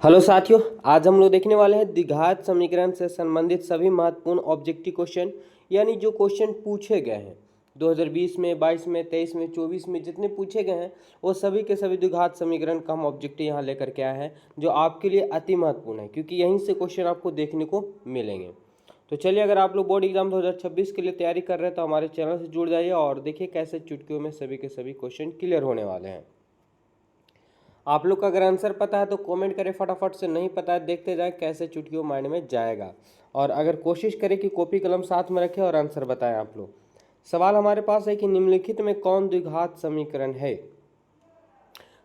Hello साथियों, आज हम लोग देखने वाले हैं द्विघात समीकरण से संबंधित सभी महत्वपूर्ण ऑब्जेक्टिव क्वेश्चन, यानी जो क्वेश्चन पूछे गए हैं 2020 में, 22 में, 23 में, 24 में जितने पूछे गए हैं वो सभी के सभी द्विघात समीकरण का हम ऑब्जेक्टिव यहाँ लेकर के आए हैं, जो आपके लिए अति महत्वपूर्ण है क्योंकि यहीं से क्वेश्चन आपको देखने को मिलेंगे। तो चलिए, अगर आप लोग बोर्ड एग्जाम 2026 के लिए तैयारी कर रहे हैं तो हमारे चैनल से जुड़ जाइए और देखिए कैसे चुटकियों में सभी के सभी क्वेश्चन क्लियर होने वाले हैं। आप लोग का अगर आंसर पता है तो कमेंट करें फटाफट से, नहीं पता है देखते जाए कैसे चुटकियों माइंड में जाएगा। और अगर कोशिश करें कि कॉपी कलम साथ में रखें और आंसर बताएं आप लोग। सवाल हमारे पास है कि निम्नलिखित में कौन द्विघात समीकरण है।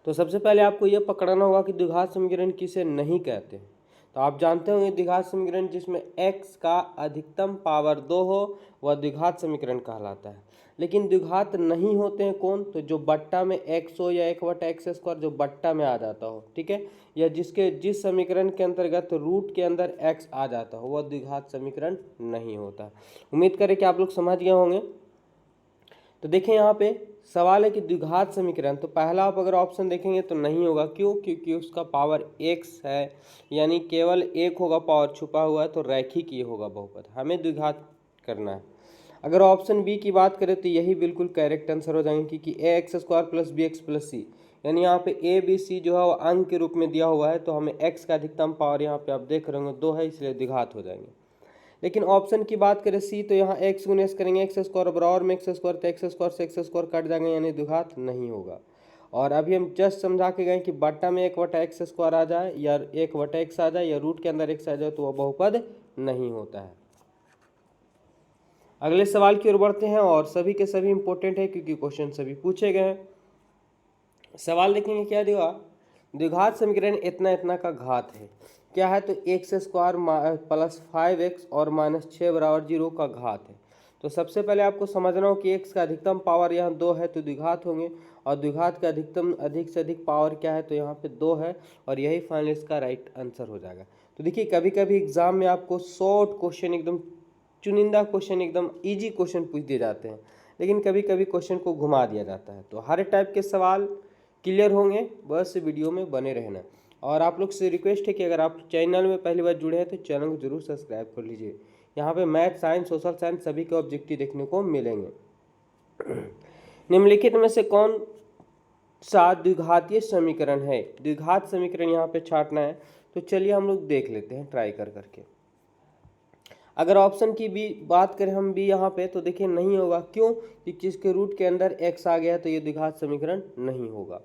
तो सबसे पहले आपको यह पकड़ना होगा कि द्विघात समीकरण किसे नहीं कहते। तो आप जानते होंगे द्विघात समीकरण जिसमें x का अधिकतम पावर 2 हो वह द्विघात समीकरण कहलाता है। लेकिन द्विघात नहीं होते हैं कौन? तो जो बट्टा में x हो या 1/x² जो बट्टा में आ जाता हो, ठीक है, या जिस समीकरण के अंतर्गत रूट के अंदर x आ जाता हो वह द्विघात समीकरण नहीं होता। उम्मीद करें कि आप लोग समझ गए होंगे। तो देखें यहाँ पे सवाल है कि द्विघात समीकरण, तो पहला आप अगर ऑप्शन देखेंगे तो नहीं होगा। क्यों? क्योंकि उसका पावर x है, यानी केवल एक होगा पावर छुपा हुआ है, तो रैखिक ये होगा बहुपद, हमें द्विघात करना है। अगर ऑप्शन बी की बात करें तो यही बिल्कुल करेक्ट आंसर हो जाएंगे, क्योंकि ax² + bx + c, यानी यहाँ पे a b c जो है वो अंक के रूप में दिया हुआ है, तो हमें x का अधिकतम पावर यहाँ पे आप देख रहे होंगे 2 है, इसलिए द्विघात हो जाएंगे। लेकिन ऑप्शन की बात करें सी, तो यहाँ x गुणेस करेंगे x² बराबर में x² तो x² से x² कट जाएंगे, यानी द्विघात नहीं होगा। और अभी हम जस्ट समझा के गए कि बट्टा में 1/x² आ जाए या 1/x आ जाए या रूट के अंदर x आ जाए तो वह बहुपद नहीं होता है। अगले सवाल की ओर बढ़ते हैं और सभी के सभी इंपॉर्टेंट है क्योंकि क्वेश्चन सभी पूछे गए हैं। सवाल देखेंगे क्या दिया। द्विघात समीकरण इतना इतना का घात है, क्या है? तो x² + 5x और -6 = 0 का घात है। तो सबसे पहले आपको समझना हो कि x का अधिकतम पावर यहाँ 2 है तो द्विघात होंगे, और द्विघात का अधिकतम अधिक से अधिक पावर क्या है? तो यहाँ पे 2 है, और यही फाइनल इसका राइट आंसर हो जाएगा। तो देखिए, कभी कभी एग्जाम में आपको शॉर्ट क्वेश्चन, एकदम चुनिंदा क्वेश्चन, एकदम ईजी क्वेश्चन पूछ दिए जाते हैं, लेकिन कभी कभी क्वेश्चन को घुमा दिया जाता है। तो हर टाइप के सवाल क्लियर होंगे, बस वीडियो में बने रहना। और आप लोग से रिक्वेस्ट है कि अगर आप चैनल में पहली बार जुड़े हैं तो चैनल को जरूर सब्सक्राइब कर लीजिए। यहाँ पे मैथ, साइंस, सोशल साइंस सभी के ऑब्जेक्टिव देखने को मिलेंगे। निम्नलिखित में से कौन सा द्विघातीय समीकरण है? द्विघात समीकरण यहाँ पे छाटना है, तो चलिए हम लोग देख लेते हैं ट्राई कर करके। अगर ऑप्शन की भी बात करें हम भी यहाँ पे, तो देखिए नहीं होगा। क्यों? क्योंकि इसके रूट के अंदर x आ गया है, तो ये द्विघात समीकरण नहीं होगा।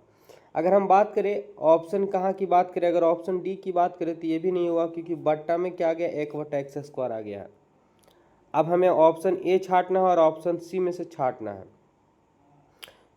अगर हम बात करें ऑप्शन कहाँ की बात करें, अगर ऑप्शन डी की बात करें तो ये भी नहीं होगा, क्योंकि बट्टा में क्या आ गया? 1/x² आ गया है। अब हमें ऑप्शन ए छाटना है और ऑप्शन सी में से छाटना है।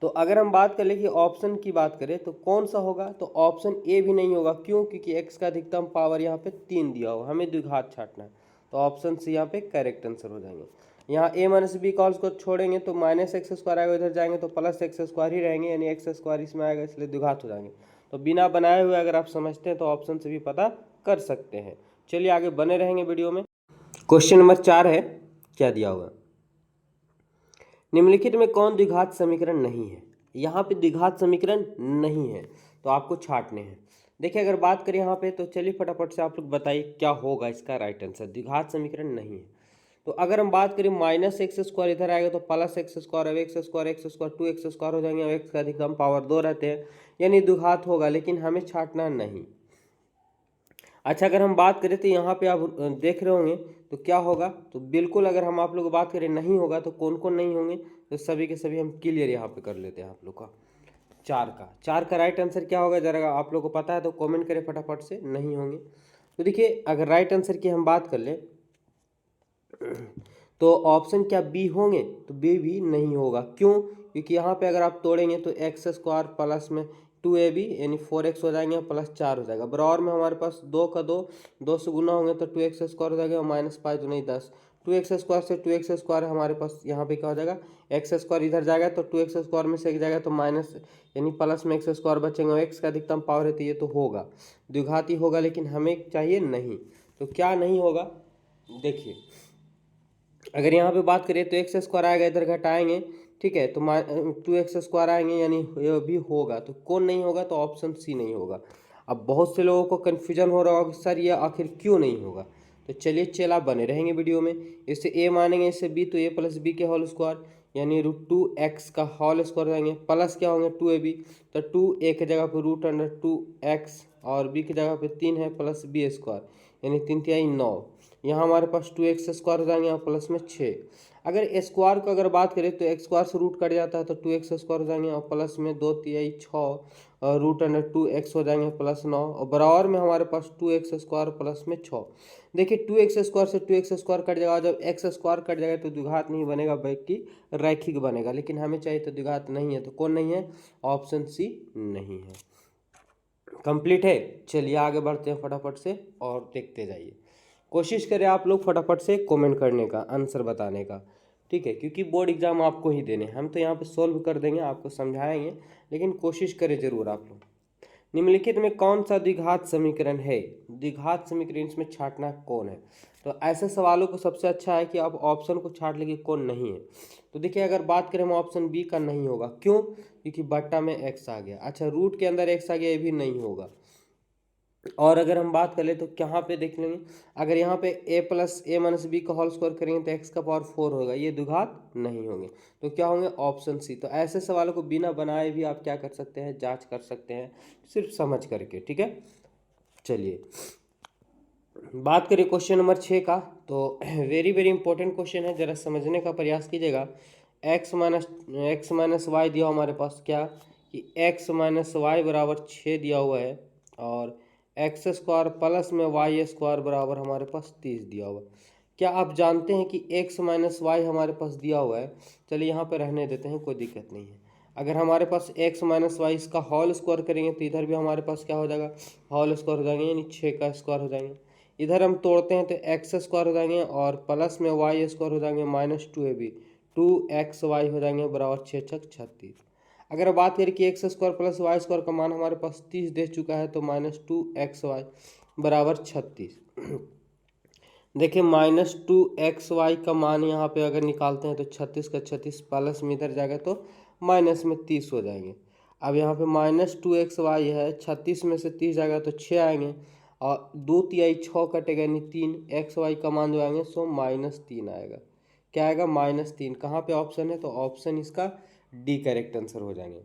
तो अगर हम बात करें कि ऑप्शन की बात करें तो कौन सा होगा? तो ऑप्शन ए भी नहीं होगा। क्यों? क्योंकि x का अधिकतम पावर यहाँ पे 3 दिया हुआ, हमें द्विघात छाटना है, तो ऑप्शन सी यहाँ पे करेक्ट आंसर हो जाएंगे। यहाँ a - b कॉल्स को छोड़ेंगे तो -x² आएगा, इधर जाएंगे तो +x² ही रहेंगे, यानी x² इसमें आएगा, इसलिए द्विघात हो जाएंगे। तो बिना बनाए हुए अगर आप समझते हैं तो ऑप्शन से भी पता कर सकते हैं। चलिए आगे बने रहेंगे वीडियो में। क्वेश्चन नंबर 4 है, क्या दिया हुआ? निम्नलिखित में कौन द्विघात समीकरण नहीं है? यहाँ पे द्विघात समीकरण नहीं है, तो आपको छाटने हैं। देखिए, अगर बात करें यहाँ पे, तो चलिए फटाफट से आप लोग बताइए क्या होगा इसका राइट आंसर। द्विघात समीकरण नहीं है, तो अगर हम बात करें -x² इधर आएगा तो +x², अब x², 2x² हो जाएंगे, और x का अधिकतम पावर 2 रहते हैं, यानी द्विघात होगा, लेकिन हमें छाटना नहीं। अच्छा, अगर हम बात करें तो यहाँ पे आप देख रहे होंगे तो क्या होगा? तो बिल्कुल, अगर हम आप लोग बात करें नहीं होगा तो कौन कौन नहीं होंगे, तो सभी के सभी हम क्लियर यहाँ पे कर लेते हैं आप लोग का। 4 का राइट आंसर क्या होगा? जरा आप लोग को पता है तो कमेंट करें फटाफट से, नहीं होंगे। तो देखिए, अगर राइट आंसर की हम बात कर ले तो ऑप्शन क्या बी होंगे? तो बी भी नहीं होगा। क्यों? क्योंकि यहाँ पे अगर आप तोड़ेंगे तो x² प्लस में 2ab यानी 4x हो जाएंगे, +4 हो जाएगा। बराबर में हमारे पास 2 का 2 से गुना होंगे तो 2x² हो जाएगा, -5 दूनी 10, 2x² से 2x² हमारे पास यहाँ पे क्या हो जाएगा? x² इधर जाएगा तो 2x² में से एक जाएगा तो माइनस, यानी प्लस में x² बचेगा। x का अधिकतम पावर है तो ये तो होगा, द्विघाती होगा, लेकिन हमें चाहिए नहीं। तो क्या नहीं होगा? देखिए, अगर यहाँ पे बात करें तो x² आएगा, इधर घटाएंगे, ठीक है, तो 2x² आएंगे, यानी ये भी होगा। तो कौन नहीं होगा? तो ऑप्शन सी नहीं होगा। अब बहुत से लोगों को कन्फ्यूजन हो रहा होगा कि सर ये आखिर क्यों नहीं होगा, तो चलिए चला बने रहेंगे वीडियो में। इससे ए मानेंगे, इससे बी, तो ए प्लस बी के होल स्क्वायर यानी √2x का होल स्क्वायर रहेंगे, प्लस क्या होंगे 2ab, तो 2a की जगह पर √2x और b की जगह पे 3 है प्लस b स्क्वायर यानी 3×3=9। यहाँ हमारे पास 2x स्क्वायर हो जाएंगे और प्लस में 6। अगर स्क्वायर को अगर बात करें तो एक्स स्क्वायर से रूट कट जाता है तो 2x स्क्वायर हो जाएंगे और प्लस में 2×3=6 और √2x हो जाएंगे प्लस 9 और बराबर में हमारे पास 2x स्क्वायर प्लस में 6। देखिए 2x स्क्वायर से 2x स्क्वायर कट जाएगा, जब x स्क्वायर कट जाएगा तो द्विघात नहीं बनेगा बल्कि रैखिक बनेगा, लेकिन हमें चाहिए तो द्विघात नहीं है, तो कौन नहीं है, ऑप्शन सी नहीं है। कंप्लीट है। चलिए आगे बढ़ते हैं फटाफट से और देखते जाइए। कोशिश करें आप लोग फटाफट से कमेंट करने का, आंसर बताने का, ठीक है, क्योंकि बोर्ड एग्जाम आपको ही देने, हम तो यहाँ पे सोल्व कर देंगे, आपको समझाएंगे, लेकिन कोशिश करें जरूर आप लोग। निम्नलिखित में कौन सा द्विघात समीकरण है, द्विघात समीकरण इसमें छांटना कौन है, तो ऐसे सवालों को सबसे अच्छा है कि आप ऑप्शन को छांट लेंगे कौन नहीं है। तो देखिए अगर बात करें हम ऑप्शन बी का नहीं होगा, क्यों, क्योंकि बट्टा में x आ गया। अच्छा रूट के अंदर x आ गया, ये भी नहीं होगा। और अगर हम बात करें तो कहाँ पे देख लेंगे, अगर यहाँ पे a plus a minus b का होल स्क्वायर करेंगे तो x का पावर 4 होगा, ये द्विघात नहीं होंगे, तो क्या होंगे, ऑप्शन सी। तो ऐसे सवालों को बिना बनाए भी आप क्या कर सकते हैं, जांच कर सकते हैं सिर्फ समझ करके, ठीक है। चलिए बात करें क्वेश्चन नंबर 6 का, तो वेरी वेरी इंपॉर्टेंट क्वेश्चन है, जरा समझने का प्रयास कीजिएगा। x माइनस वाई दिया हमारे पास, क्या कि x माइनस वाई बराबर 6 दिया हुआ है और एक्स स्क्वायर प्लस में वाई स्क्वायर बराबर हमारे पास 30 दिया हुआ है। क्या आप जानते हैं कि x माइनस वाई हमारे पास दिया हुआ है, चलिए यहाँ पे रहने देते हैं, कोई दिक्कत नहीं है। अगर हमारे पास x माइनस वाई इसका होल स्क्वायर करेंगे तो इधर भी हमारे पास क्या हो जाएगा, होल स्क्वायर हो जाएंगे यानी 6 का स्क्वायर हो जाएंगे। इधर हम तोड़ते हैं तो एक्स स्क्वायर हो जाएंगे और प्लस में वाई स्क्वायर हो जाएंगे -2ab, 2xy हो जाएंगे बराबर 6×6=36। अगर बात करें कि x square plus y square का मान हमारे पास 30 दे चुका है तो -2xy बराबर 36। देखिए -2xy का मान यहाँ पे अगर निकालते हैं तो 36 का 36 प्लस में इधर जाएगा तो माइनस में 30 हो जाएंगे। अब यहाँ पे -2xy है, 36 में से 30 जाएगा तो 6 आएंगे और 2×6 कटेगा यानी 3xy का मान जो आएंगे सो -3 आएगा। क्या आएगा, -3। कहाँ पे ऑप्शन है, तो ऑप्शन इसका डी करेक्ट आंसर हो जाएंगे।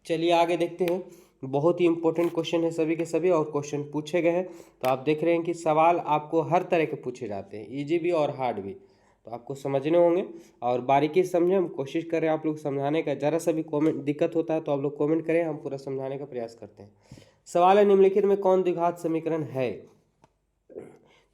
चलिए आगे देखते हैं, बहुत ही इंपॉर्टेंट क्वेश्चन है सभी के सभी और क्वेश्चन पूछे गए हैं, तो आप देख रहे हैं कि सवाल आपको हर तरह के पूछे जाते हैं, इजी भी और हार्ड भी, तो आपको समझने होंगे और बारीकी से समझें। हम कोशिश करें आप लोग समझाने का, जरा सा भी कमेंट दिक्कत होता है तो आप लोग कमेंट करें, हम पूरा समझाने का प्रयास करते हैं। सवाल है निम्नलिखित में कौन द्विघात समीकरण है,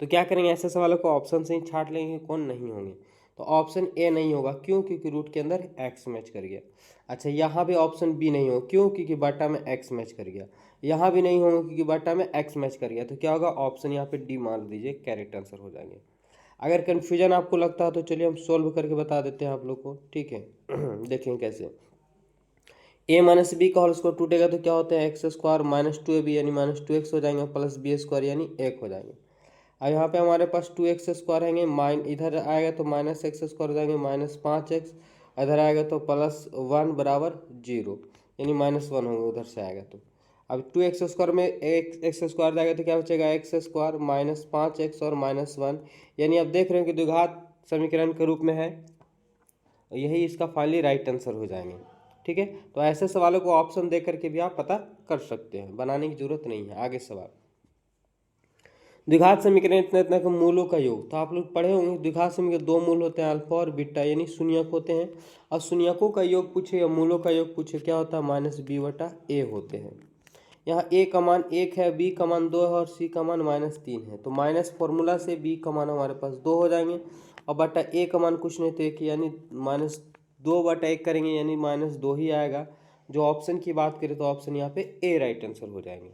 तो क्या करेंगे, ऐसे सवालों को ऑप्शन से ही छांट लेंगे कौन नहीं होंगे, तो ऑप्शन ए नहीं होगा, क्यों, क्योंकि रूट के अंदर एक्स मैच कर गया। अच्छा यहाँ पे ऑप्शन बी नहीं होगा, क्यों, क्योंकि बटा में एक्स मैच कर गया। यहाँ भी नहीं होगा क्योंकि बटा में एक्स मैच कर गया, तो क्या होगा, ऑप्शन यहाँ पे डी मान दीजिए, करेक्ट आंसर हो जाएंगे। अगर कन्फ्यूजन आपको लगता है तो चलिए हम सोल्व करके बता देते हैं आप लोग को, ठीक है। देखें कैसे, a माइनस बी का होल स्क्वायर टूटेगा तो क्या होता है, एक्स स्क्वायर -2ab यानी -2x हो जाएंगे प्लस बी स्क्वायर यानी 1 हो जाएंगे। अब यहाँ पे हमारे पास 2x स्क्वायर रहेंगे, इधर आएगा तो -x स्क्वायर हो जाएंगे -5x, इधर आएगा तो +1 बराबर 0 यानी -1 होंगे, उधर से आएगा तो। अब 2x स्क्वायर में x स्क्वायर जाएगा तो क्या बचेगा, x स्क्वायर -5x और -1, यानी आप देख रहे हैं कि द्विघात समीकरण के रूप में है, यही इसका फाइनली राइट आंसर हो जाएंगे, ठीक है। तो ऐसे सवालों को ऑप्शन दे करके भी आप पता कर सकते हैं, बनाने की जरूरत नहीं है। आगे सवाल, द्विघात समीकरण इतना इतना के मूलों का योग, तो आप लोग पढ़े होंगे द्विघात समीकरण दो मूल होते हैं, अल्फा और बीटा, यानी शून्यक होते हैं, और शून्यकों का योग पूछे या मूलों का योग पूछे क्या होता है, -b/a होते हैं। यहाँ a का मान 1 है, b का मान 2 है और c का मान -3 है, तो माइनस फॉर्मूला से b का मान हमारे पास 2 हो जाएंगे और बटा a का मान कुछ नहीं तो 1 यानी -2/1 करेंगे यानी -2 ही आएगा। जो ऑप्शन की बात करें तो ऑप्शन यहाँ पे ए राइट आंसर हो जाएंगे,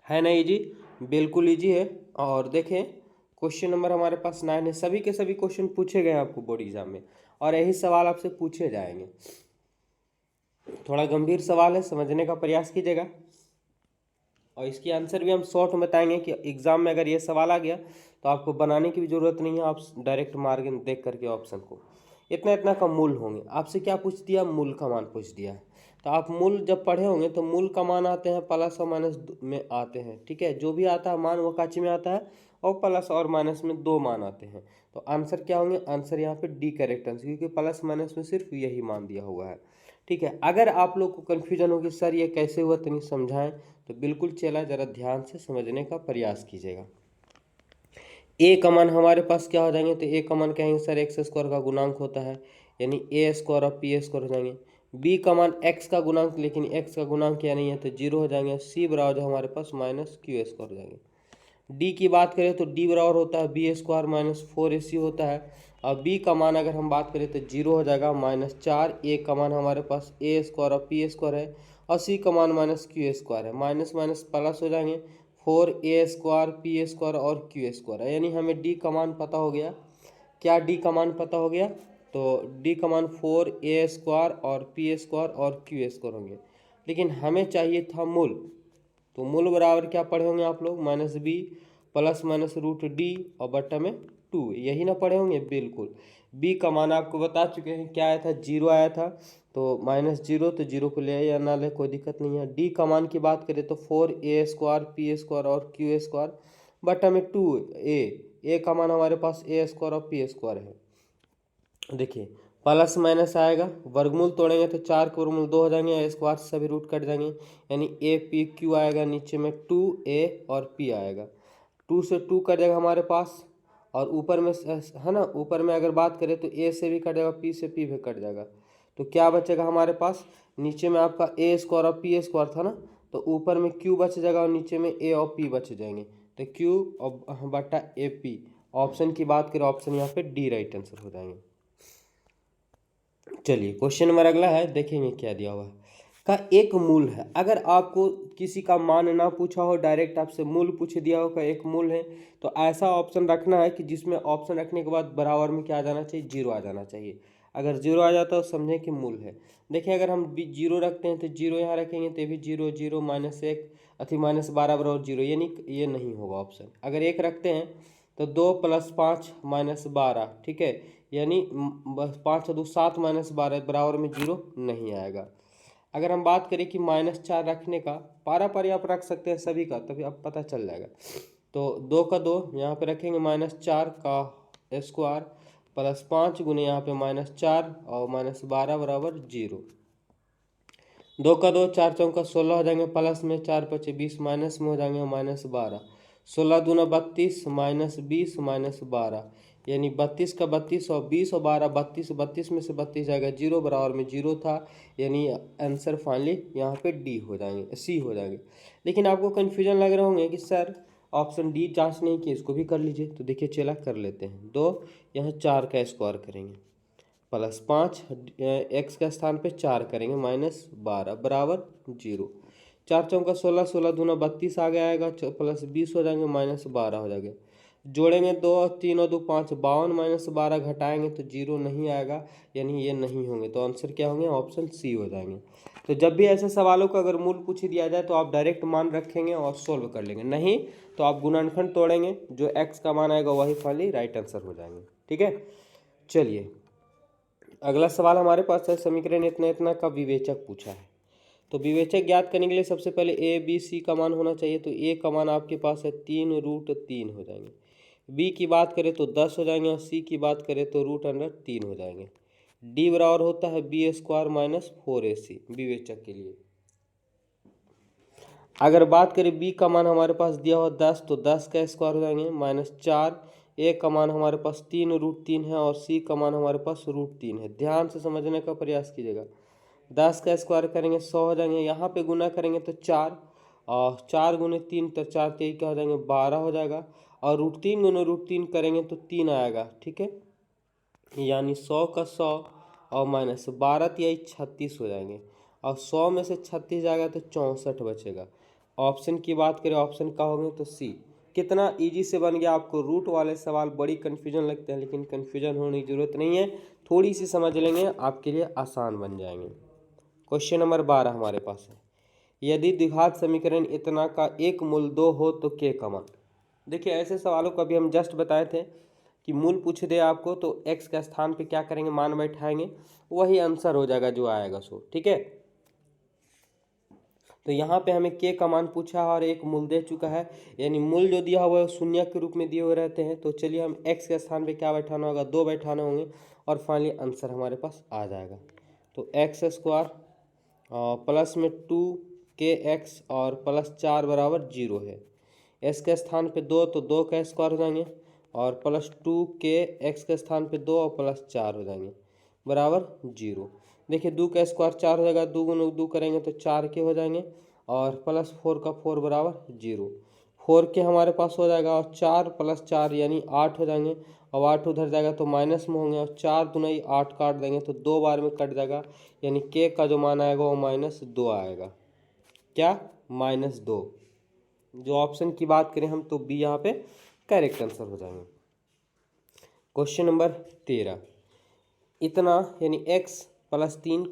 है ना इजी, बिल्कुल इजी है। और देखें क्वेश्चन नंबर हमारे पास 9 है, सभी के सभी क्वेश्चन पूछे गए आपको बोर्ड एग्जाम में और यही सवाल आपसे पूछे जाएंगे। थोड़ा गंभीर सवाल है, समझने का प्रयास कीजिएगा और इसकी आंसर भी हम शॉर्ट में बताएंगे कि एग्जाम में अगर ये सवाल आ गया तो आपको बनाने की भी जरूरत नहीं है, आप डायरेक्ट मार्क देख करके ऑप्शन को, इतना इतना का मूल होंगे। आपसे क्या पूछ दिया, मूल का मान पूछ दिया, तो आप मूल जब पढ़े होंगे तो मूल का मान आते हैं प्लस और माइनस में आते हैं, ठीक है। जो भी आता है मान वो काची में आता है और प्लस और माइनस में दो मान आते हैं। तो आंसर क्या होंगे, आंसर यहाँ पे डी करेक्ट आंसर, क्योंकि प्लस माइनस में सिर्फ यही मान दिया हुआ है, ठीक है। अगर आप लोग को कन्फ्यूजन होगी सर ये कैसे हुआ तनी समझाएं, तो बिल्कुल चला जरा ध्यान से समझने का प्रयास कीजिएगा। ए का मान हमारे पास क्या हो जाएंगे, तो ए का मान कहेंगे सर एक्स स्क्वायर का गुणांक होता है, यानी ए स्क्वायर और पी स्क्वायर हो जाएंगे। बी का मान एक्स का गुणांक, लेकिन एक्स का गुणांक क्या नहीं है तो जीरो हो जाएंगे। सी बराबर जो हमारे पास माइनस क्यू स्क्वायर हो जाएंगे। डी की बात करें तो डी बराबर होता है बी स्क्वायर माइनस 4ac होता है। और बी का मान अगर हम बात करें तो जीरो हो जाएगा -4। ए का मान हमारे पास ए स्क्वायर और पी स्क्वायर है, और सी का मान माइनस क्यू स्क्वायर है। माइनस माइनस प्लस हो जाएंगे, 4a स्क्वायर पी स्क्वायर और क्यू स्क्वायर है, यानी हमें डी का मान पता हो गया। क्या डी का मान पता हो गया, तो डी का मान 4a स्क्वायर और पी स्क्वायर और क्यू स्क्वायर होंगे। लेकिन हमें चाहिए था मूल, तो मूल बराबर क्या पढ़े होंगे आप लोग, -b plus minus root d और बट्टा में 2, यही ना पढ़े होंगे। बिल्कुल, b का मान आपको बता चुके हैं क्या आया था, जीरो आया था, तो -0, तो जीरो को ले या ना ले कोई दिक्कत नहीं है। डी का मान की बात करें तो 4a स्क्वायर पी स्क्वायर और क्यू स्क्वायर बट्टा में 2a का मान हमारे पास a स्क्वायर और पी स्क्वायर है। देखिए प्लस माइनस आएगा, वर्गमूल तोड़ेंगे तो 4 के वर्गमूल 2 हो जाएंगे, स्क्वायर से सभी रूट कट जाएंगे, यानी ए पी क्यू आएगा, नीचे में 2a और p आएगा। 2 से 2 कट जाएगा हमारे पास, और ऊपर में है ना, ऊपर में अगर बात करें तो a से भी कट जाएगा, p से p भी कट जाएगा। तो क्या बचेगा हमारे पास, नीचे में आपका a स्क्वायर और p स्क्वायर था ना, तो ऊपर में q बच जाएगा और नीचे में a और p बच जाएंगे, तो q और बटा ए पी। ऑप्शन की बात करें, ऑप्शन यहाँ पे डी राइट आंसर हो जाएंगे। चलिए क्वेश्चन नंबर अगला है, देखेंगे क्या दिया हुआ है। का एक मूल है, अगर आपको किसी का मान ना पूछा हो, डायरेक्ट आपसे मूल पूछ दिया हो का एक मूल है, तो ऐसा ऑप्शन रखना है कि जिसमें ऑप्शन रखने के बाद बराबर में क्या आ जाना चाहिए, जीरो आ जाना चाहिए। अगर जीरो आ जाता है तो समझें कि मूल है। देखिए अगर हम जीरो रखते हैं तो जीरो यहाँ रखेंगे तो भी जीरो, जीरो -1 अथी -12 बराबर जीरो, यानी ये नहीं होगा ऑप्शन। अगर एक रखते हैं तो 2 + 5 -12, ठीक है, यानी 5 और 2 7 -12 बराबर में जीरो नहीं आएगा। अगर हम बात करें कि -4 रखने का, पारा पारी आप रख सकते हैं सभी का, तभी अब पता चल जाएगा। तो 2 का 2 यहाँ पे रखेंगे, -4 का स्क्वायर प्लस 5 गुने यहाँ पे -4 और -12 बराबर जीरो। 2 का 2 4 चौका 16 हो जाएंगे, प्लस में 4 × 20 माइनस में हो जाएंगे -12। 16 दूना 32 -20 -12, यानी 32 का 32 और 20 और 12 32, 32 में से 32 जाएगा जीरो, बराबर में जीरो था, यानी आंसर फाइनली यहाँ पे डी हो जाएंगे, सी हो जाएंगे। लेकिन आपको कन्फ्यूजन लग रहे होंगे कि सर ऑप्शन डी जांच नहीं की, इसको भी कर लीजिए। तो देखिए चला कर लेते हैं। 2 यहाँ 4 का स्क्वायर करेंगे, प्लस 5 एक्स के स्थान पे 4 करेंगे, -12 बराबर जीरो। 4 चौका 16, 16 दूना 32 आगे आएगा, प्लस 20 हो जाएंगे, -12 हो जाएंगे। जोड़ेंगे 2 और 3 और 2 5, 52 -12 घटाएंगे तो जीरो नहीं आएगा, यानी ये नहीं होंगे। तो आंसर क्या होंगे, ऑप्शन सी हो जाएंगे। तो जब भी ऐसे सवालों का अगर मूल पूछ दिया जाए तो आप डायरेक्ट मान रखेंगे और सोल्व कर लेंगे, नहीं तो आप गुणनखंड तोड़ेंगे, जो एक्स का मान आएगा वही फाइनली राइट आंसर हो जाएंगे, ठीक है। चलिए अगला सवाल हमारे पास है, समीकरण इतना इतना का विवेचक पूछा है। तो विवेचक ज्ञात करने के लिए सबसे पहले ए बी सी का मान होना चाहिए। तो ए का मान आपके पास है 3√3 हो जाएंगे, बी की बात करें तो 10 हो जाएंगे, और सी की बात करें तो √3 हो जाएंगे। डी बराबर होता है बी स्क्वायर -4ac विवेचक के लिए। अगर बात करें बी का मान हमारे पास दिया हुआ 10, तो 10 का स्क्वायर हो जाएंगे -4। ए का मान हमारे पास 3√3 है, और सी का मान हमारे पास √3 है। ध्यान से समझने का प्रयास कीजिएगा। 10 का स्क्वायर करेंगे 100 हो जाएंगे, यहाँ पे गुना करेंगे तो 4, और 4 गुने 3 तो 4 3 क्या हो जाएंगे, 12 हो जाएगा, और √3 गुने √3 करेंगे तो 3 आएगा, ठीक है, यानी 100 का 100 और -12 यही 36 हो जाएंगे, और 100 में से 36 जाएगा तो 64 बचेगा। ऑप्शन की बात करें, ऑप्शन का होंगे तो सी। कितना इजी से बन गया। आपको रूट वाले सवाल बड़ी कन्फ्यूजन लगते हैं, लेकिन कन्फ्यूजन होने की ज़रूरत नहीं है, थोड़ी सी समझ लेंगे आपके लिए आसान बन जाएंगे। क्वेश्चन नंबर 12 हमारे पास है, यदि द्विघात समीकरण इतना का एक मूल 2 हो तो के का मान। देखिए ऐसे सवालों को अभी हम जस्ट बताए थे कि मूल पूछ दे आपको तो एक्स के स्थान पे क्या करेंगे, मान बैठाएंगे, वही आंसर हो जाएगा जो आएगा सो, ठीक है। तो यहाँ पे हमें के का मान पूछा है और एक मूल दे चुका है, यानी मूल जो दिया हुआ है शून्य के रूप में दिए हुए रहते हैं। तो चलिए हम एक्स के स्थान पे क्या बैठाना होगा, 2 बैठाने होंगे और फाइनली आंसर हमारे पास आ जाएगा। तो एक्स स्क्वायर प्लस में 2kx और प्लस 4 बराबर 0 है। एस के स्थान पे 2 तो 2 का स्क्वायर हो जाएंगे और प्लस 2kx के स्थान पे 2 और प्लस 4 हो जाएंगे बराबर 0। देखिए 2 का स्क्वायर 4 हो जाएगा, 2 गुना 2 करेंगे तो 4 के हो जाएंगे और प्लस 4 का 4 बराबर 0। 4 के हमारे पास हो जाएगा और 4 प्लस 4 यानी 8 हो जाएंगे और 8 उधर जाएगा तो माइनस में होंगे और 4 दुनाई 8 काट देंगे तो 2 बार में कट जाएगा, यानी के का जो मान आएगा वो -2 आएगा। क्या? -2। जो ऑप्शन की बात करें हम तो बी यहाँ पे करेक्ट आंसर हो जाएंगे। क्वेश्चन नंबर 13, इतना यानी x plus 3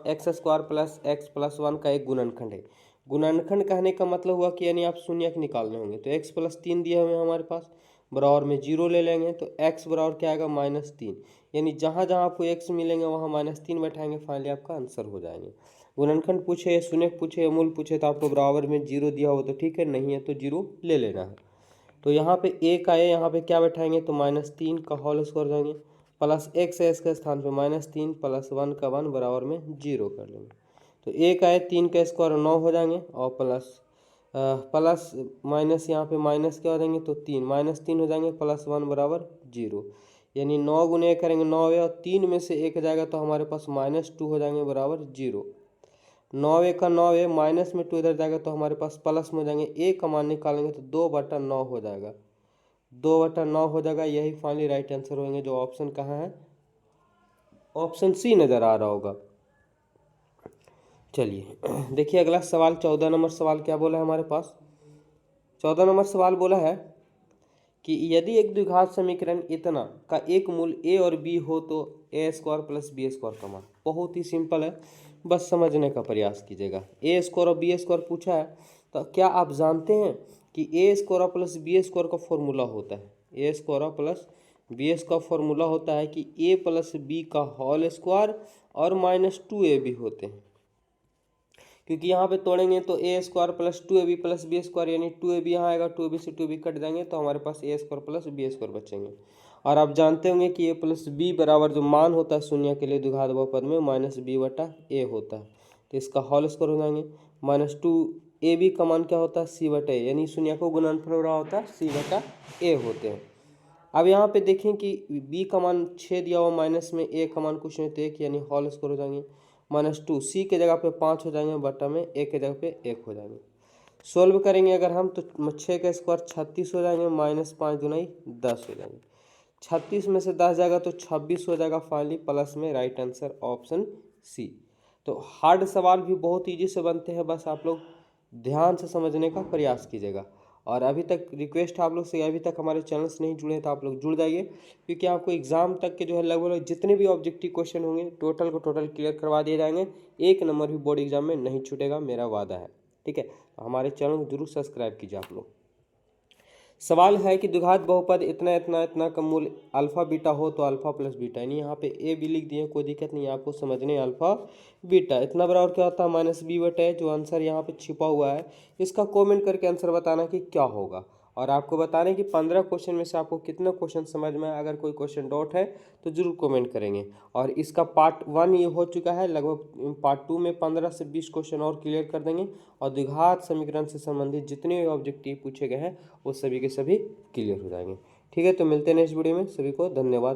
x square plus x plus 1 का एक गुणनखंड है। गुणनखंड कहने का मतलब हुआ कि यानी आप शून्य के निकालने होंगे। तो x प्लस 3 दिए हुए हैं हमारे पास, बराबर में 0 ले लेंगे तो x बराबर क्या आएगा -3, यानी जहाँ जहाँ आपको x मिलेंगे वहाँ -3 बैठाएंगे, फाइनली आपका आंसर हो जाएंगे। गुणनखंड पूछे, शून्य पूछे, मूल पूछे तो आपको बराबर में 0 दिया हो तो ठीक है, नहीं है तो 0 ले लेना है। तो यहाँ पे एक आए, यहाँ पे क्या बैठाएंगे तो -3 का होल स्क्वायर जाएंगे प्लस एक्स है इसके स्थान पे -3 प्लस 1 का 1 बराबर में 0 कर लेंगे। तो एक आए 3 का स्क्वायर 9 हो जाएंगे और प्लस माइनस यहाँ पे माइनस क्या हो जाएंगे तो 3 -3 हो जाएंगे प्लस 1 बराबर 0, यानी 9 गुने करेंगे 9 है और 3 में से 1 जाएगा तो हमारे पास -2 हो जाएंगे बराबर 0। 9 का 9 है, माइनस में 2 इधर जाएगा तो हमारे पास प्लस में हो जाएंगे, एक का मान निकालेंगे तो 2/9 हो जाएगा, 2/9 हो जाएगा। यही फाइनली राइट आंसर होंगे। जो ऑप्शन कहाँ है, ऑप्शन सी नज़र आ रहा होगा। चलिए देखिए अगला सवाल, 14 नंबर सवाल क्या बोला है हमारे पास। 14 नंबर सवाल बोला है कि यदि एक द्विघात समीकरण इतना का एक मूल ए और बी हो तो A square plus B square का मान। बहुत ही सिंपल है, बस समझने का प्रयास कीजिएगा। ए स्क्वायर और बी स्क्वायर पूछा है, तो क्या आप जानते हैं कि A square plus B square का फॉर्मूला होता है, ए स्क्वायर प्लस बी का फॉर्मूला होता है कि ए प्लस बी का होल स्क्वायर और -2ab होते हैं। क्योंकि यहाँ पे तोड़ेंगे तो A square plus 2ab plus B square, यानी 2ab यहाँ आएगा, 2ab से 2ab कट जाएंगे तो हमारे पास ए स्क्वायर प्लस बी स्क्वायर बचेंगे। और आप जानते होंगे कि ए प्लस बी बराबर जो मान होता है शून्य के लिए द्विघात बहुपद में -b/a होता है, तो इसका होल स्क्वायर हो जाएंगे। -2ab का मान क्या होता है c/a, यानी शून्य को गुणनफल हो रहा होता है c/a होते हैं। अब यहाँ पे देखें कि b का मान 6 दिया हुआ, माइनस में a का मान कुछ नहीं तो 1, यानी होल स्क्वायर हो जाएंगे। -2 c के जगह पे 5 हो जाएंगे, बटा में a के जगह पे 1 हो जाएंगे। सोल्व करेंगे अगर हम तो 6 का स्क्वायर 36 हो जाएंगे, -5 दुनाई 10 हो जाएंगे। 36 में से 10 जाएगा तो 26 हो जाएगा, फाइनली प्लस में राइट आंसर ऑप्शन सी। तो हार्ड सवाल भी बहुत ईजी से बनते हैं, बस आप लोग ध्यान से समझने का प्रयास कीजिएगा। और अभी तक रिक्वेस्ट आप लोग से, अभी तक हमारे चैनल से नहीं जुड़े हैं तो आप लोग जुड़ जाइए, क्योंकि आपको एग्जाम तक के जो है लगभग जितने भी ऑब्जेक्टिव क्वेश्चन होंगे टोटल को टोटल क्लियर करवा दिए जाएंगे। एक नंबर भी बोर्ड एग्जाम में नहीं छूटेगा, मेरा वादा है। ठीक है, तो हमारे चैनल को जरूर सब्सक्राइब कीजिए आप लोग। सवाल है कि द्विघात बहुपद इतना इतना इतना का मूल अल्फा बीटा हो तो अल्फा प्लस बीटा, यानी यहाँ पे ए भी लिख दिए, कोई दिक्कत नहीं, आपको समझने अल्फा बीटा इतना बराबर क्या होता है -b/a। जो आंसर यहाँ पे छिपा हुआ है इसका कमेंट करके आंसर बताना कि क्या होगा, और आपको बताने कि 15 क्वेश्चन में से आपको कितना क्वेश्चन समझ में आया। अगर कोई क्वेश्चन डाउट है तो जरूर कमेंट करेंगे। और इसका पार्ट 1 ये हो चुका है, लगभग पार्ट 2 में 15 से 20 क्वेश्चन और क्लियर कर देंगे, और द्विघात समीकरण से संबंधित जितने भी ऑब्जेक्टिव पूछे गए हैं वो सभी के सभी क्लियर हो जाएंगे। ठीक है, तो मिलते हैं नेक्स्ट वीडियो में। सभी को धन्यवाद।